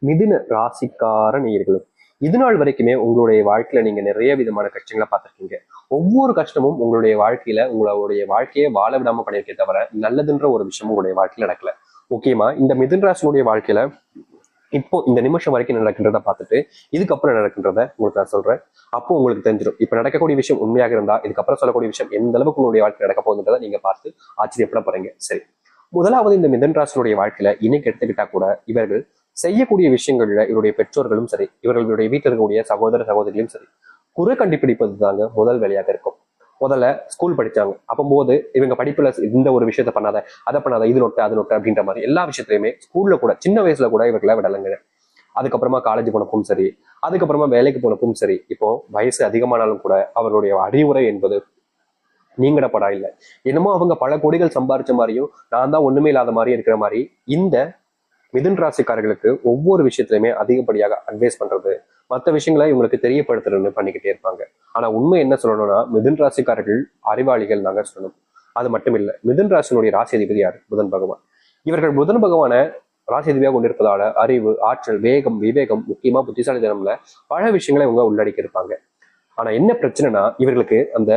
மிதுன ராசிக்கார நேயர்களே, இது நாள் வரைக்குமே உங்களுடைய வாழ்க்கையில நீங்க நிறைய விதமான கஷ்டங்களை பார்த்திருக்கீங்க. ஒவ்வொரு கஷ்டமும் உங்களுடைய வாழ்க்கையில உங்களுடைய வாழ்க்கையை வாழ விடாம பண்ணியிருக்கே தவிர நல்லதுன்ற ஒரு விஷயம் உங்களுடைய வாழ்க்கையில நடக்கல. முக்கியமா இந்த மிதுன ராசினுடைய வாழ்க்கையில இப்போ இந்த நிமிஷம் வரைக்கும் நடக்கின்றத பார்த்துட்டு இதுக்கப்புறம் நடக்கின்றத உங்களுக்கு நான் சொல்றேன். அப்போ உங்களுக்கு தெரிஞ்சிடும் இப்ப நடக்கக்கூடிய விஷயம் உண்மையாக இருந்தா இதுக்கப்புறம் சொல்லக்கூடிய விஷயம் எந்த அளவுக்கு உங்களுடைய வாழ்க்கை நடக்க போகுதுன்றதை நீங்க பார்த்து ஆச்சரியப்பட போறீங்க. சரி, முதலாவது இந்த மிதுன ராசினுடைய வாழ்க்கையில இன்னைக்கு எடுத்துக்கிட்டா கூட இவர்கள் செய்யக்கூடிய விஷயங்கள்ல இவருடைய பெற்றோர்களும் சரி, இவர்களுடைய வீட்டில் இருக்கக்கூடிய சகோதர சகோதரிகளும் சரி, குறை கண்டுபிடிப்பது தாங்க முதல் வேலையாக இருக்கும். முதல்ல ஸ்கூல் படிச்சாங்க அப்போது இவங்க படிப்புல இந்த ஒரு விஷயத்த பண்ணாத, அதை பண்ணாத, இது நோட்டு அது நோட்டு அப்படின்ற மாதிரி எல்லா விஷயத்திலுமே ஸ்கூல்ல கூட சின்ன வயசுல கூட இவர்களை விடலைங்க. அதுக்கப்புறமா காலேஜ் போனப்பும் சரி, அதுக்கப்புறமா வேலைக்கு போனப்பும் சரி, இப்போ வயசு அதிகமானாலும் கூட அவர்களுடைய அறிவுரை என்பது நீங்கடப்படா இல்லை. என்னமோ அவங்க பல கோடிகள் சம்பாரிச்ச மாதிரியும் நான் தான் ஒண்ணுமே இல்லாத மாதிரி இருக்கிற மாதிரி இந்த மிதுன் ராசிக்காரர்களுக்கு ஒவ்வொரு விஷயத்திலுமே அதிகப்படியாக அட்வைஸ் பண்றது, மற்ற விஷயங்களை இவங்களுக்கு தெரியப்படுத்துறதுன்னு பண்ணிக்கிட்டே இருப்பாங்க. ஆனா உண்மை என்ன சொல்லணும்னா மிதுன் ராசிக்காரர்கள் அறிவாளிகள் நாங்க சொல்லணும். அது மட்டும் இல்லை, மிதுன் ராசினுடைய ராசி அதிபதி யாரு? புதன் பகவான். இவர்கள் புதன் பகவான ராசி அதிபதியாக கொண்டிருப்பதால அறிவு, ஆற்றல், வேகம், விவேகம், முக்கியமா புத்திசாலித்தனம்ல பல விஷயங்களை இவங்க உள்ளடக்கி இருப்பாங்க. ஆனா என்ன பிரச்சனைனா இவர்களுக்கு அந்த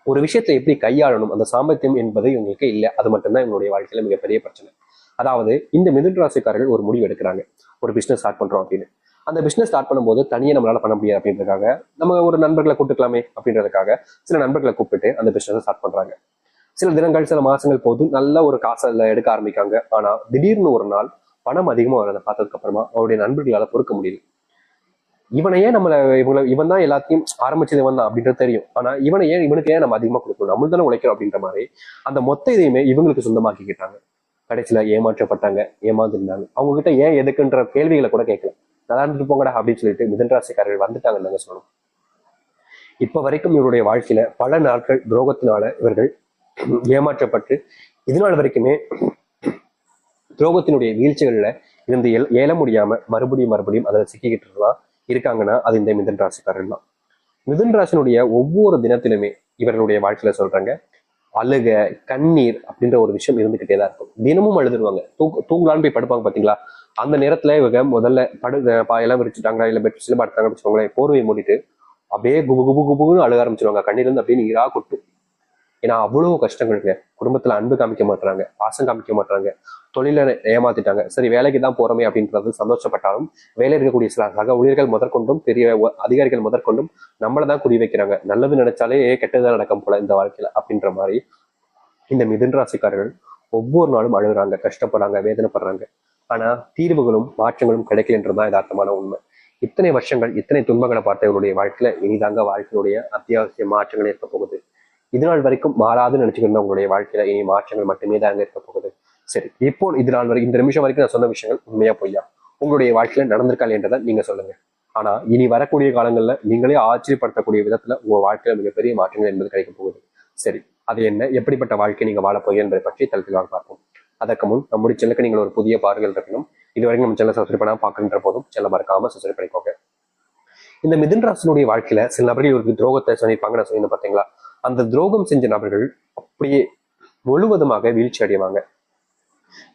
ஒரு விஷயத்தை எப்படி கையாளணும் அந்த சாமர்த்தியம் என்பது இவங்களுக்கு இல்லை. அது மட்டும்தான் இவங்களுடைய வாழ்க்கையில மிகப்பெரிய பிரச்சனை. அதாவது இந்த மிதுன ராசிக்காரர்கள் ஒரு முடிவு எடுக்கிறாங்க, ஒரு பிசினஸ் ஸ்டார்ட் பண்றோம் அப்படின்னு. அந்த பிசினஸ் ஸ்டார்ட் பண்ணும்போது தனியாக நம்மளால பண்ண முடியாது அப்படின்றதுக்காக நம்ம ஒரு நண்பர்களை கூப்பிட்டுக்கலாமே அப்படின்றதுக்காக சில நண்பர்களை கூப்பிட்டு அந்த பிசினஸ் ஸ்டார்ட் பண்றாங்க. சில தினங்கள் சில மாசங்கள் போது நல்ல ஒரு காசை எடுக்க ஆரம்பிக்காங்க. ஆனா திடீர்னு ஒரு நாள் பணம் அதிகமா வரதை பார்த்ததுக்கு அப்புறமா அவருடைய நண்பர்களால பொறுக்க முடியல. இவனையே நம்மள இவன் தான் எல்லாத்தையும் ஆரம்பிச்சது இவன் தான் அப்படின்றது தெரியும். ஆனா இவனுக்கு ஏன் நம்ம அதிகமா கொடுக்கணும், நம்ம தானே உழைக்கிறோம் அப்படின்ற மாதிரி அந்த மொத்த இதையுமே இவங்களுக்கு சொந்தமாக்கிக்கிட்டாங்க. கடைசியில ஏமாற்றப்பட்டாங்க, ஏமாந்துருந்தாங்க. அவங்க கிட்ட ஏன் எதுக்குன்ற கேள்விகளை கூட கேட்கல. நல்லா இருந்துட்டு போங்கடா அப்படின்னு சொல்லிட்டு மிதுன ராசிக்காரர்கள் வந்துட்டாங்கன்னு சொல்லணும். இப்ப வரைக்கும் இவருடைய வாழ்க்கையில பல நாட்கள் துரோகத்தினால இவர்கள் ஏமாற்றப்பட்டு இதனால் வரைக்குமே துரோகத்தினுடைய வீழ்ச்சிகள்ல இருந்து ஏல முடியாம மறுபடியும் அதில் சிக்கிக்கிட்டு இருக்காங்கன்னா அது இந்த மிதுன ராசிக்காரர்கள் தான். மிதுன ராசினுடைய ஒவ்வொரு தினத்திலுமே இவர்களுடைய வாழ்க்கையில சொல்றாங்க அழுக, கண்ணீர் அப்படின்ற ஒரு விஷயம் இருந்துகிட்டே தான் இருக்கும். தினமும் அழுதுருவாங்க. தூங்கலான்னு போய் படுப்பாங்க பாத்தீங்களா, அந்த நேரத்துல இவங்க முதல்ல பாயெல்லாம் விரிச்சுட்டாங்க, இல்ல பெட்ஷீட்ல படுத்தாங்கன்னு வச்சுக்கோங்களேன், போர்வையை மூடிட்டு அப்படியே குபு குபு குபுன்னு அழுக ஆரம்பிச்சிருவாங்க. கண்ணீர் இருந்து அப்படியே நீரா கொட்டும். ஏன்னா அவ்வளவு கஷ்டங்களுங்க. குடும்பத்துல அன்பு காமிக்க மாட்டாங்க, பாசம் காமிக்க மாட்டாங்க, தொழில ஏமாத்திட்டாங்க. சரி வேலைக்கு தான் போறோமே அப்படின்றது சந்தோஷப்பட்டாலும் வேலை இருக்கக்கூடிய சில சக ஊழியர்கள் முதற்கொண்டும் பெரிய அதிகாரிகள் முதற்கொண்டும் நம்மளை குறி வைக்கிறாங்க. நல்லது நினைச்சாலே கெட்டதுதான் நடக்கும் போல இந்த வாழ்க்கையில அப்படின்ற மாதிரி இந்த மிதுன ராசிக்காரர்கள் ஒவ்வொரு நாளும் அழுகுறாங்க, கஷ்டப்படுறாங்க, வேதனைப்படுறாங்க. ஆனா தீர்வுகளும் மாற்றங்களும் கிடைக்கலன்றதுதான் யதார்த்தமான உண்மை. இத்தனை வருஷங்கள் இத்தனை துன்பங்களை பார்த்த இவருடைய வாழ்க்கையில இனிதாங்க வாழ்க்கையுடைய அத்தியாவசிய மாற்றங்கள் இருக்க போகுது. இது நாள் வரைக்கும் மாறாதுன்னு நினைச்சுக்கிட்டு உங்களுடைய வாழ்க்கையில இனி மாற்றங்கள் மட்டுமே தாங்க இருக்க போகுது. சரி, இப்போ இது நாள் வரைக்கும் இந்த நிமிஷம் வரைக்கும் நான் சொன்ன விஷயங்கள் உண்மையா பொய்யா உங்களுடைய வாழ்க்கையில நடந்திருக்காள் என்றதை நீங்க சொல்லுங்க. ஆனா இனி வரக்கூடிய காலங்கள்ல நீங்களே ஆச்சரியப்படுத்தக்கூடிய விதத்துல உங்க வாழ்க்கையில மிகப்பெரிய மாற்றங்கள் என்பது கிடைக்க போகுது. சரி, அது என்ன, எப்படிப்பட்ட வாழ்க்கை நீங்க வாழ போய் என்பதை பற்றி தளத்திலாக பார்ப்போம். அதற்கு முன் நம்முடைய சேனலுக்கு நீங்கள் ஒரு புதிய பார்வைகள் இருக்கணும். இதுவரைக்கும் நம்ம சேனல் சப்ஸ்கிரைப் பண்ணாம பார்க்கின்ற போதும் சேனல் மறக்காம சப்ஸ்கிரைப் பண்ணிக்கோங்க. இந்த மிதுன ராசினுடைய வாழ்க்கையில சில நபர்கள் இவருக்கு துரோகத்தை சொல்லியிருப்பாங்க. நான் சொன்னீங்க பாத்தீங்களா, அந்த துரோகம் செஞ்ச நபர்கள் அப்படியே முழுவதுமாக வீழ்ச்சி அடைவாங்க.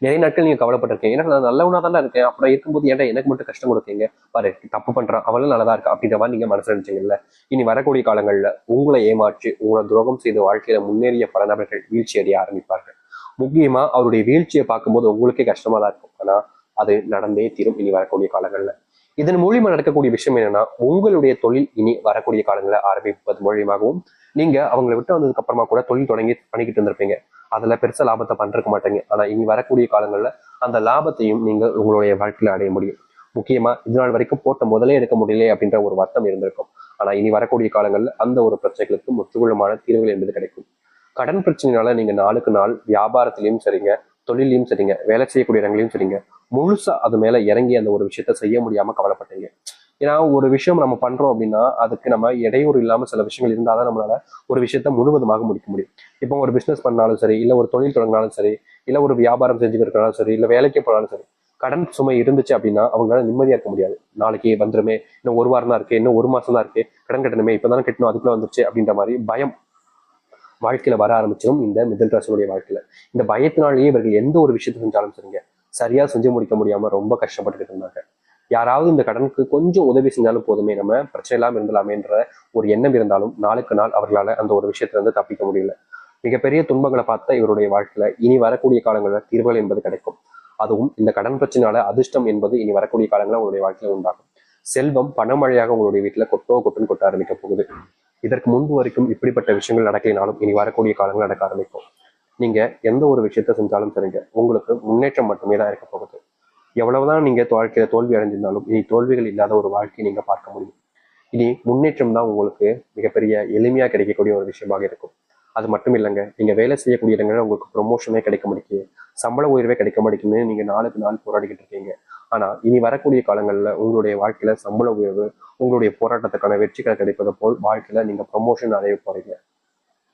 நிறைய நாட்கள் நீங்க கவலைப்பட்டிருக்கீங்க, ஏன்னா நான் நல்லவனா தானே இருக்கேன், அப்புறம் இருக்கும்போது ஏன்டா எனக்கு மட்டும் கஷ்டம் கொடுத்தீங்க, பாரு தப்பு பண்றான் அவளும் நல்லதா இருக்கா அப்படின்ற மாதிரி நீங்க மனசுல நினைச்சீங்கல்ல. இனி வரக்கூடிய காலங்கள்ல உங்களை ஏமாற்றி உங்களை துரோகம் செய்த வாழ்க்கையில முன்னேறிய பல நபர்கள் வீழ்ச்சி அடைய ஆரம்பிப்பார்கள். முக்கியமா அவருடைய வீழ்ச்சியை பார்க்கும்போது உங்களுக்கே கஷ்டமா தான் இருக்கும். ஆனா அது நடந்தே தீரும் இனி வரக்கூடிய காலங்கள்ல. இதன் மூலியமா நடக்கக்கூடிய விஷயம் என்னன்னா உங்களுடைய தொழில் இனி வரக்கூடிய காலங்களில் ஆரம்பிப்பது மூலியமாகவும் நீங்க அவங்களை விட்டு வந்ததுக்கு அப்புறமா கூட தொழில் தொடங்கி பண்ணிக்கிட்டு இருந்திருப்பீங்க. அதுல பெருசா லாபத்தை பண்றக்க மாட்டீங்க. ஆனா இனி வரக்கூடிய காலங்கள்ல அந்த லாபத்தையும் நீங்க உங்களுடைய வாழ்க்கையில அடைய முடியும். முக்கியமா இது நாள் வரைக்கும் போட்ட முதலே எடுக்க முடியல அப்படின்ற ஒரு வருத்தம் இருந்திருக்கும். ஆனா இனி வரக்கூடிய காலங்கள்ல அந்த ஒரு பிரச்சனைகளுக்கு முற்றுகுளமான தீர்வுகள் என்பது கிடைக்கும். கடன் பிரச்சனைனால நீங்க நாளுக்கு நாள் வியாபாரத்திலையும் சரிங்க, தொழிலையும் சரிங்க, வேலை செய்யக்கூடிய இடங்களையும் சரிங்க, முழுசா அது மேல இறங்கி அந்த ஒரு விஷயத்த செய்ய முடியாம கவலைப்பட்டீங்க. ஏன்னா ஒரு விஷயம் நம்ம பண்றோம் அப்படின்னா அதுக்கு நம்ம இடையூறு இல்லாம சில விஷயங்கள் இருந்தாதான் நம்மளால ஒரு விஷயத்த முழுவதுமாக முடிக்க முடியும். இப்போ ஒரு பிசினஸ் பண்ணாலும் சரி, இல்ல ஒரு தொழில் தொடங்கினாலும் சரி, இல்ல ஒரு வியாபாரம் செஞ்சுக்கிறதுனாலும் சரி, இல்ல வேலைக்கு போனாலும் சரி, கடன் சுமை இருந்துச்சு அப்படின்னா அவங்களால நிம்மதியா இருக்க முடியாது. நாளைக்கு வந்துருமே, இன்னும் ஒரு வாரம் தான் இருக்கு, இன்னும் ஒரு மாசம் தான் இருக்கு, கடன் கட்டணுமே, இப்பதானே கட்டணும், அதுக்குள்ள வந்துருச்சு அப்படின்ற மாதிரி பயம் வாழ்க்கையில வர ஆரம்பிச்சிடும் இந்த மிதுன ராசினுடைய வாழ்க்கையில. இந்த பயத்தினாலேயே இவர்கள் எந்த ஒரு விஷயத்தை செஞ்சாலும் சரிங்க சரியா செஞ்சு முடிக்க முடியாம ரொம்ப கஷ்டப்பட்டுக்கிட்டு இருந்தாங்க. யாராவது இந்த கடனுக்கு கொஞ்சம் உதவி செஞ்சாலும் போதுமே, நம்ம பிரச்சனை இல்லாமல் இருந்தலாமேன்ற ஒரு எண்ணம் இருந்தாலும் நாளுக்கு நாள் அவர்களால் அந்த ஒரு விஷயத்துல இருந்து தப்பிக்க முடியல. மிகப்பெரிய துன்பங்களை பார்த்த இவருடைய வாழ்க்கையில இனி வரக்கூடிய காலங்களில் தீர்வுகள் என்பது கிடைக்கும். அதுவும் இந்த கடன் பிரச்சனையால அதிர்ஷ்டம் என்பது இனி வரக்கூடிய காலங்களில் உங்களுடைய வாழ்க்கையில உண்டாகும். செல்வம் பணமழையாக உங்களுடைய வீட்டுல கொட்டுன்னு கொட்ட ஆரம்பிக்க போகுது. இதற்கு முன்பு வரைக்கும் இப்படிப்பட்ட விஷயங்கள் நடக்கலினாலும் இனி வரக்கூடிய காலங்கள் நடக்க ஆரம்பிக்கும். நீங்க எந்த ஒரு விஷயத்த செஞ்சாலும் சரிங்க, உங்களுக்கு முன்னேற்றம் மட்டுமே தான் இருக்க போகுது. எவ்வளவுதான் நீங்க வாழ்க்கையில தோல்வி அடைஞ்சிருந்தாலும் இனி தோல்விகள் இல்லாத ஒரு வாழ்க்கையை நீங்க பார்க்க முடியும். இனி முன்னேற்றம் தான் உங்களுக்கு மிகப்பெரிய எளிமையா கிடைக்கக்கூடிய ஒரு விஷயமாக இருக்கும். அது மட்டும் இல்லைங்க, நீங்க வேலை செய்யக்கூடிய இடங்கள்ல உங்களுக்கு ப்ரொமோஷனே கிடைக்க மாட்டேங்குது, சம்பள உயர்வே கிடைக்க மாட்டேங்குன்னு நீங்க நாளுக்கு நாள் போராடிக்கிட்டு இருக்கீங்க. ஆனா இனி வரக்கூடிய காலங்கள்ல உங்களுடைய வாழ்க்கையில சம்பள உயர்வு, உங்களுடைய போராட்டத்துக்கான வெற்றிகள் கிடைப்பது போல் வாழ்க்கையில நீங்க ப்ரொமோஷன் அடைய போறீங்க.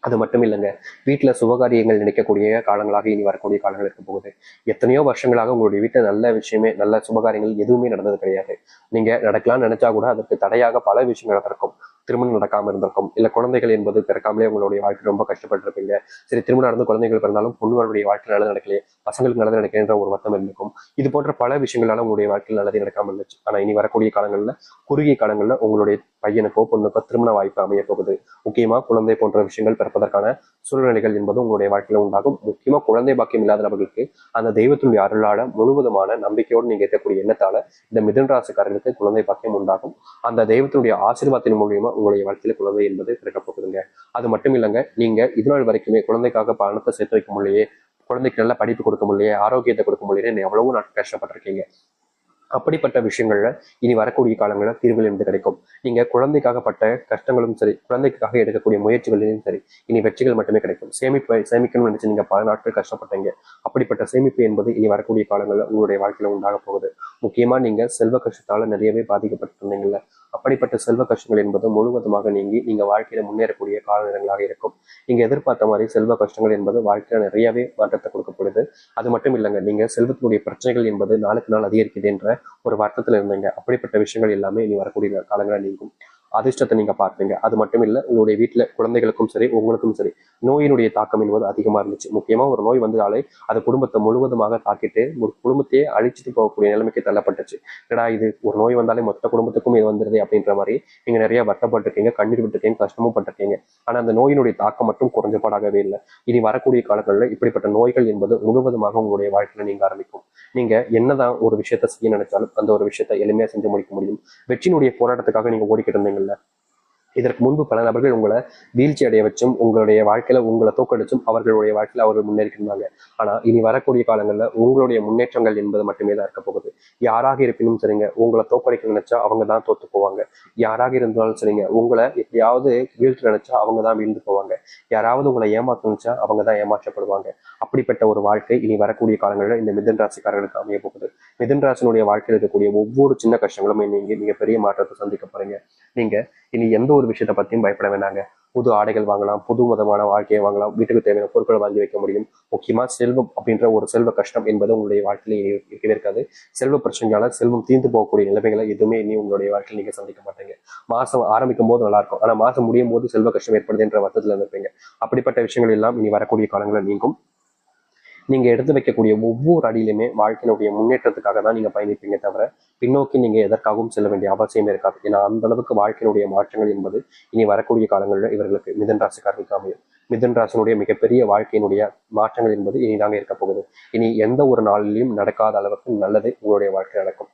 அது மட்டும் இல்லைங்க, வீட்டுல சுபகாரியங்கள் நினைக்கக்கூடிய காலங்களாக இனி வரக்கூடிய காலங்கள் இருக்க போகுது. எத்தனையோ வருஷங்களாக உங்களுடைய வீட்டுல நல்ல விஷயமே, நல்ல சுபகாரியங்கள் எதுவுமே நடந்தது கிடையாது. நீங்க நடக்கலாம்னு நினைச்சா கூட அதற்கு தடையாக பல விஷயங்கள் நடந்திருக்கும். திருமணம் நடக்காம இருந்திருக்கும், இல்ல குழந்தைகள் என்பது பிறக்காமலே உங்களுடைய வாழ்க்கை ரொம்ப கஷ்டப்பட்டு இருப்பீங்க. சரி, திருமணம் நடந்து குழந்தைகள் பிறந்தாலும் பொண்ணுகளுடைய வாழ்க்கை நல்லது நடக்கலையே, பசங்களுக்கு நல்லது நடக்கலைன்ற ஒரு வருத்தம் இருந்திருக்கும். இது போன்ற பல விஷயங்களால உங்களுடைய வாழ்க்கையில் நல்லதே நடக்காம இருந்துச்சு. ஆனா இனி வரக்கூடிய காலங்கள்ல, குறுகிய காலங்கள்ல உங்களுடைய பையனுக்கோ பொண்ணுக்கோ திருமண வாய்ப்பு அமைய போகுது. முக்கியமா குழந்தை போன்ற விஷயங்கள் பிறப்பதற்கான சூழ்நிலைகள் என்பது உங்களுடைய வாழ்க்கையில உண்டாகும். முக்கியமா குழந்தை பாக்கியம் இல்லாத நபர்களுக்கு அந்த தெய்வத்தினுடைய அருளால முழுவதுமான நம்பிக்கையோடு நீங்க இருக்கக்கூடிய எண்ணத்தால இந்த மிதுன ராசிக்காரர்களுக்கு குழந்தை பாக்கியம் உண்டாகும். அந்த தெய்வத்தினுடைய ஆசீர்வாதத்தின் மூலியமா உங்களுடைய வாழ்க்கையில குழந்தை என்பது பிறக்க போகுதுங்க. அது மட்டும் இல்லைங்க, நீங்க இதுநாள் வரைக்குமே குழந்தைக்காக பணத்தை சேர்த்து வைக்க முடியலையே, குழந்தைக்கு நல்ல படிப்பு கொடுக்க முடியலையே, ஆரோக்கியத்தை கொடுக்க முடியலையே, எவ்வளவோ நாட்கள் கஷ்டப்பட்டிருக்கீங்க. அப்படிப்பட்ட விஷயங்கள்ல இனி வரக்கூடிய காலங்களில் தீர்வுகள் என்று கிடைக்கும். நீங்க குழந்தைக்காகப்பட்ட கஷ்டங்களும் சரி, குழந்தைக்காக எடுக்கக்கூடிய முயற்சிகளிலும் சரி, இனி வெற்றிகள் மட்டுமே கிடைக்கும். சேமிக்கணும்னு நினைச்சு நீங்க பல நாட்கள் கஷ்டப்பட்டீங்க. அப்படிப்பட்ட சேமிப்பு என்பது இனி வரக்கூடிய காலங்களில் உங்களுடைய வாழ்க்கையில உண்டாக போகுது. முக்கியமா நீங்க செல்வ கஷ்டத்தால நிறையவே பாதிக்கப்பட்டு இருந்தீங்கல்ல, அப்படிப்பட்ட செல்வ கஷ்டங்கள் என்பது முழுவதுமாக நீங்கி நீங்க வாழ்க்கையில முன்னேறக்கூடிய கால நேரங்களாக இருக்கும். நீங்க எதிர்பார்த்த மாதிரி செல்வ கஷ்டங்கள் என்பது வாழ்க்கையில நிறையவே மாற்றத்தை கொடுக்கப்படுது. அது மட்டும் இல்லைங்க, நீங்க செல்வத்தினுடைய பிரச்சனைகள் என்பது நாளுக்கு நாள் அதிகரிக்குது என்ற ஒரு வருத்தத்துல இருந்தீங்க. அப்படிப்பட்ட விஷயங்கள் எல்லாமே இனி வரக்கூடிய காலங்களில் நீங்கும். அதிர்ஷ்டத்தை நீங்க பார்ப்பீங்க. அது மட்டும் இல்ல, உங்களுடைய வீட்டுல குழந்தைகளுக்கும் சரி, உங்களுக்கும் சரி, நோயினுடைய தாக்கம் என்பது அதிகமா இருந்துச்சு. முக்கியமா ஒரு நோய் வந்தாலே அது குடும்பத்தை முழுவதுமாக தாக்கிட்டு ஒரு குடும்பத்தையே அழிச்சிட்டு போகக்கூடிய நிலைமைக்கு தள்ளப்பட்டுச்சு. ஏடா இது ஒரு நோய் வந்தாலே மொத்த குடும்பத்துக்கும் இது வந்துருது அப்படின்ற மாதிரி நீங்க நிறைய வருத்தப்பட்டிருக்கீங்க, கண்ணீர் விட்டுருக்கீங்க, கஷ்டமும் பட்டிருக்கீங்க. ஆனா அந்த நோயினுடைய தாக்கம் மட்டும் குறைஞ்சபாடாகவே இல்லை. இனி வரக்கூடிய காலங்களில் இப்படிப்பட்ட நோய்கள் என்பது முழுவதுமாக உங்களுடைய வாழ்க்கையில நீங்க ஆரம்பிக்கும். நீங்க என்னதான் ஒரு விஷயத்த செய்ய நினைச்சாலும் அந்த ஒரு விஷயத்த எளிமையா செஞ்சு முடிக்க முடியும். வெற்றியினுடைய போராட்டத்துக்காக நீங்க ஓடிக்கிட்டு இருந்தீங்கல்ல, இதற்கு முன்பு பல நபர்கள் உங்களை வீழ்ச்சி அடைய வச்சும் உங்களுடைய வாழ்க்கையில உங்களை தோக்கடிச்சும் அவர்களுடைய வாழ்க்கையில அவர்கள் முன்னேறிக்கிருந்தாங்க. ஆனா இனி வரக்கூடிய காலங்கள்ல உங்களுடைய முன்னேற்றங்கள் என்பது மட்டுமே தான் இருக்க போகுது. யாராக இருப்பினும் சரிங்க, உங்களை தோக்கடிக்க நினைச்சா அவங்க தான் தோத்து போவாங்க. யாராக இருந்தாலும் சரிங்க, உங்களை எப்படியாவது வீழ்ச்சி நினைச்சா அவங்க தான் வீழ்ந்து போவாங்க. யாராவது உங்களை ஏமாற்ற நினைச்சா அவங்க தான் ஏமாற்றப்படுவாங்க. அப்படிப்பட்ட ஒரு வாழ்க்கை இனி வரக்கூடிய காலங்களில் இந்த மிதுன ராசிக்காரர்களுக்கு அமைய போகுது. மிதுன ராசினுடைய வாழ்க்கையில் இருக்கக்கூடிய ஒவ்வொரு சின்ன கஷ்டங்களும் நீங்க மிகப்பெரிய மாற்றத்தை சந்திக்க போறீங்க. நீங்க இனி எந்த ஒரு விஷயத்த பத்தியும் பயப்பட வேண்டாங்க. புது ஆடைகள் வாங்கலாம், புது விதமான வாழ்க்கையை வாங்கலாம், வீட்டுக்கு தேவையான பொருட்களை வாங்கி வைக்க முடியும். முக்கியமா செல்வம் அப்படின்ற ஒரு செல்வ கஷ்டம் என்பது உங்களுடைய வாழ்க்கையில இருக்கவே இருக்காது. செல்வ பிரச்சனையால செல்வம் தீர்ந்து போகக்கூடிய நிலைமைகளை எதுவுமே இனி உங்களுடைய வாழ்க்கையில் நீங்க சந்திக்க மாட்டீங்க. மாசம் ஆரம்பிக்கும் போது நல்லா இருக்கும், ஆனா மாசம் முடியும் போது செல்வ கஷ்டம் ஏற்படுது என்ற வருத்தத்துல இருப்பீங்க. அப்படிப்பட்ட விஷயங்கள் எல்லாம் இனி வரக்கூடிய காலங்களில் நீங்கும். நீங்க எடுத்து வைக்கக்கூடிய ஒவ்வொரு அடியிலுமே வாழ்க்கையினுடைய முன்னேற்றத்துக்காக தான் நீங்க பயணிப்பீங்க தவிர பின்னோக்கி நீங்க எதற்காகவும் செல்ல வேண்டிய அவசியமே இருக்காது. ஏன்னா அந்த அளவுக்கு வாழ்க்கையினுடைய மாற்றங்கள் என்பது இனி வரக்கூடிய காலங்களில் இவர்களுக்கு மிதுன ராசிக்காரர்களுக்கு அமையும். மிதுன ராசினுடைய மிகப்பெரிய வாழ்க்கையினுடைய மாற்றங்கள் என்பது இனிதாங்க இருக்க போகுது. இனி எந்த ஒரு நாளிலையும் நடக்காத அளவுக்கு நல்லது உங்களுடைய வாழ்க்கை நடக்கும்.